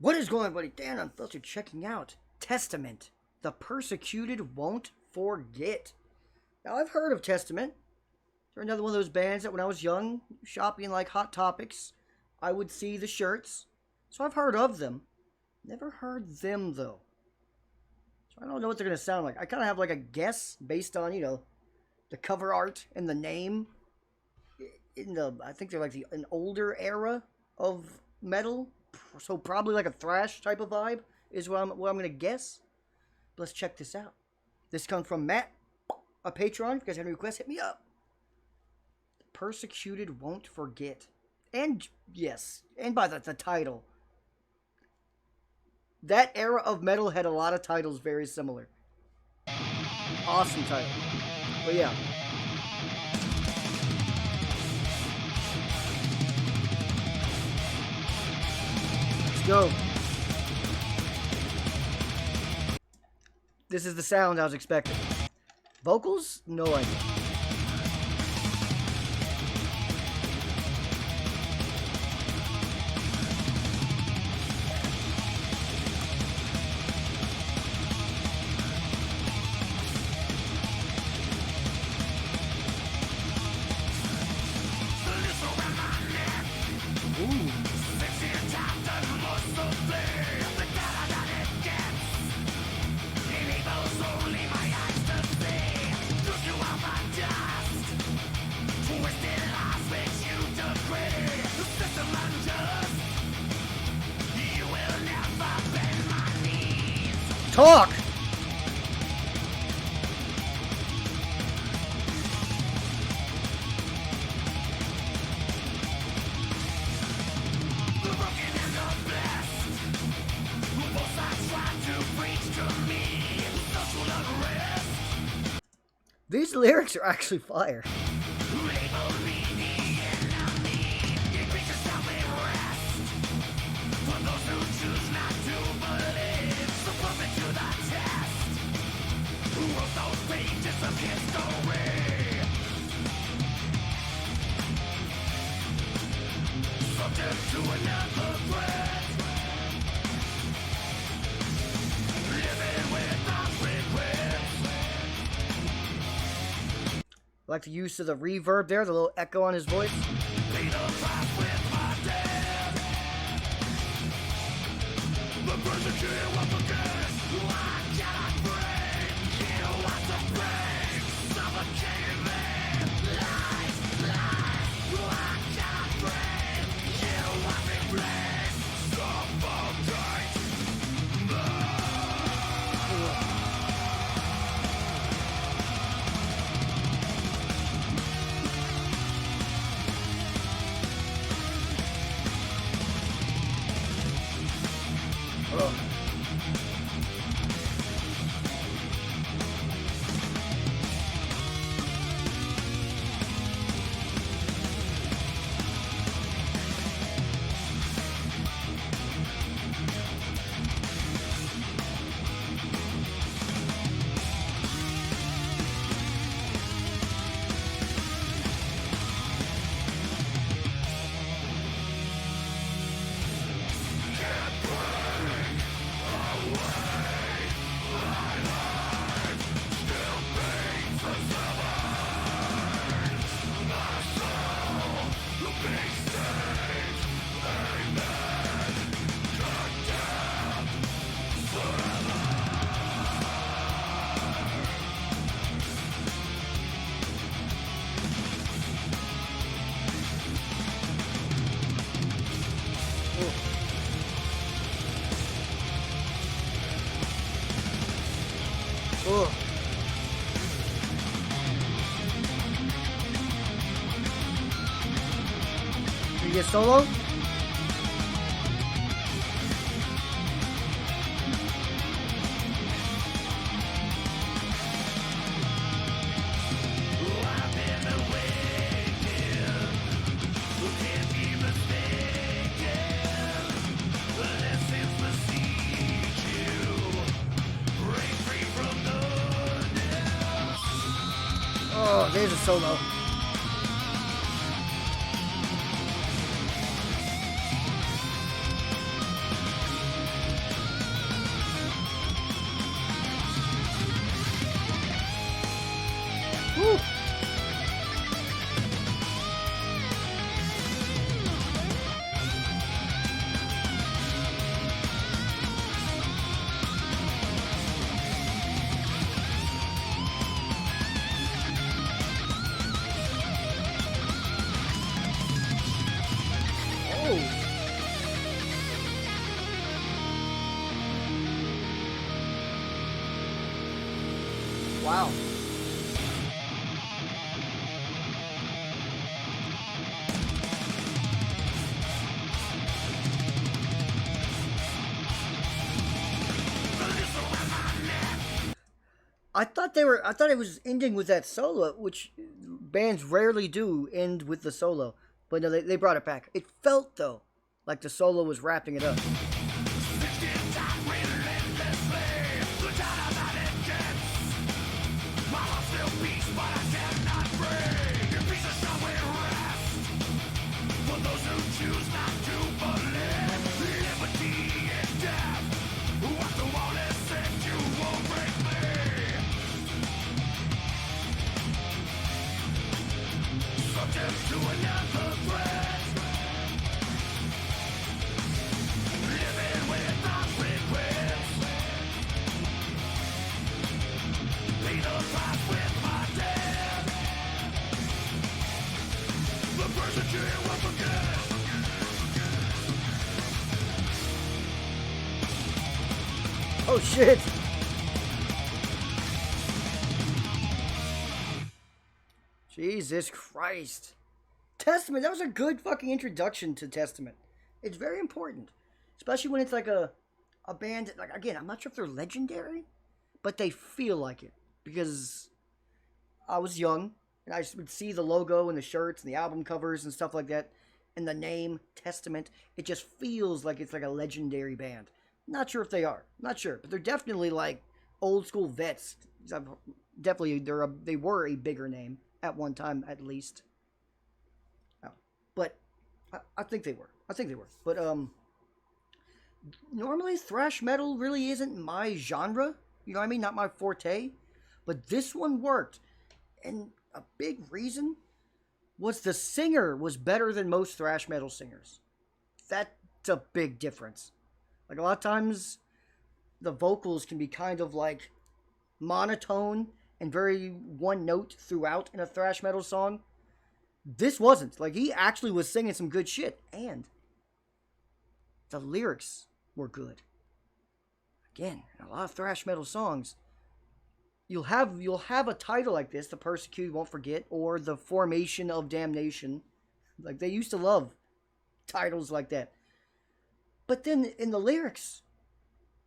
What is going on, buddy? Dan Unfiltered checking out Testament. The Persecuted Won't Forget. Now, I've heard of Testament. They're another one of those bands that when I was young, shopping like Hot Topics, I would see the shirts. So I've heard of them. Never heard them, though. So I don't know what they're going to sound like. I kind of have like a guess based on, the cover art and the name. I think they're like an older era of metal. So probably like a thrash type of vibe is what I'm going to guess. But let's check this out. This comes from Matt, a Patreon. If you guys have any requests, hit me up. Persecuted Won't Forget. And, yes, and by the title. That era of metal had a lot of titles very similar. Awesome title. But yeah. Let's go. This is the sound I was expecting. Vocals? No idea. Talk! These lyrics are actually fire. I like the use of the reverb there, the little echo on his voice. Oh. You get solo? Oh, there's a solo. Wow. I thought it was ending with that solo, which bands rarely do end with the solo. But no, they brought it back. It felt though like the solo was wrapping it up. Oh shit! Jesus Christ. Testament, that was a good fucking introduction to Testament. It's very important. Especially when it's like a band, like, again, I'm not sure if they're legendary, but they feel like it. Because I was young, and I would see the logo and the shirts and the album covers and stuff like that, and the name, Testament, it just feels like it's like a legendary band. Not sure if they are. Not sure. But they're definitely like old school vets. Definitely, they were a bigger name at one time, at least. But I think they were. But normally thrash metal really isn't my genre. You know what I mean? Not my forte. But this one worked. And a big reason was the singer was better than most thrash metal singers. That's a big difference. Like, a lot of times, the vocals can be kind of like monotone and very one note throughout in a thrash metal song. This wasn't. Like, he actually was singing some good shit. And the lyrics were good. Again, in a lot of thrash metal songs, you'll have a title like this, The Persecuted Won't Forget, or The Formation of Damnation. Like, they used to love titles like that. But then in the lyrics,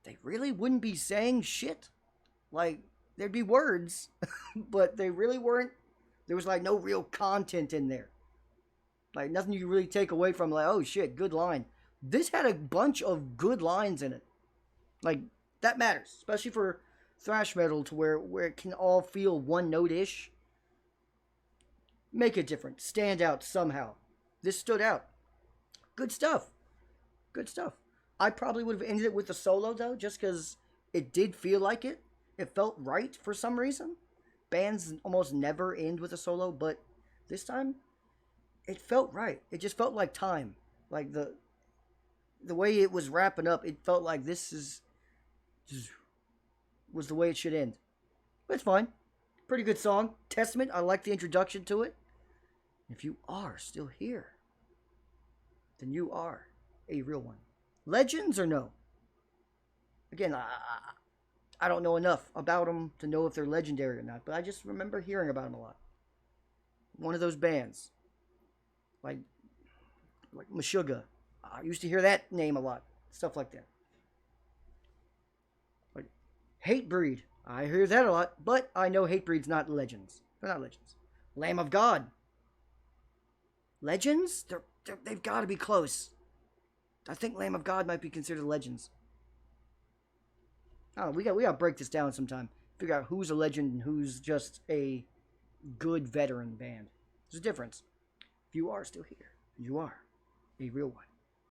they really wouldn't be saying shit. Like, there'd be words, but they really weren't. There was like no real content in there. Like, nothing you could really take away from, like, oh shit, good line. This had a bunch of good lines in it. Like, that matters, especially for thrash metal, to where it can all feel one note-ish. Make it different. Stand out somehow. This stood out. Good stuff. Good stuff. I probably would have ended it with the solo, though, just because it did feel like it. It felt right for some reason. Bands almost never end with a solo, but this time, it felt right. It just felt like time. Like, the way it was wrapping up, it felt like this was the way it should end. But it's fine. Pretty good song. Testament, I like the introduction to it. If you are still here, then you are a real one. Legends or no? Again, I don't know enough about them to know if they're legendary or not, but I just remember hearing about them a lot. One of those bands. Like Meshuggah. I used to hear that name a lot. Stuff like that. Like Hatebreed. I hear that a lot, but I know Hatebreed's not legends. They're not legends. Lamb of God. Legends? They've got to be close. I think Lamb of God might be considered legends. Oh, we got to break this down sometime. Figure out who's a legend and who's just a good veteran band. There's a difference. If you are still here, you are a real one.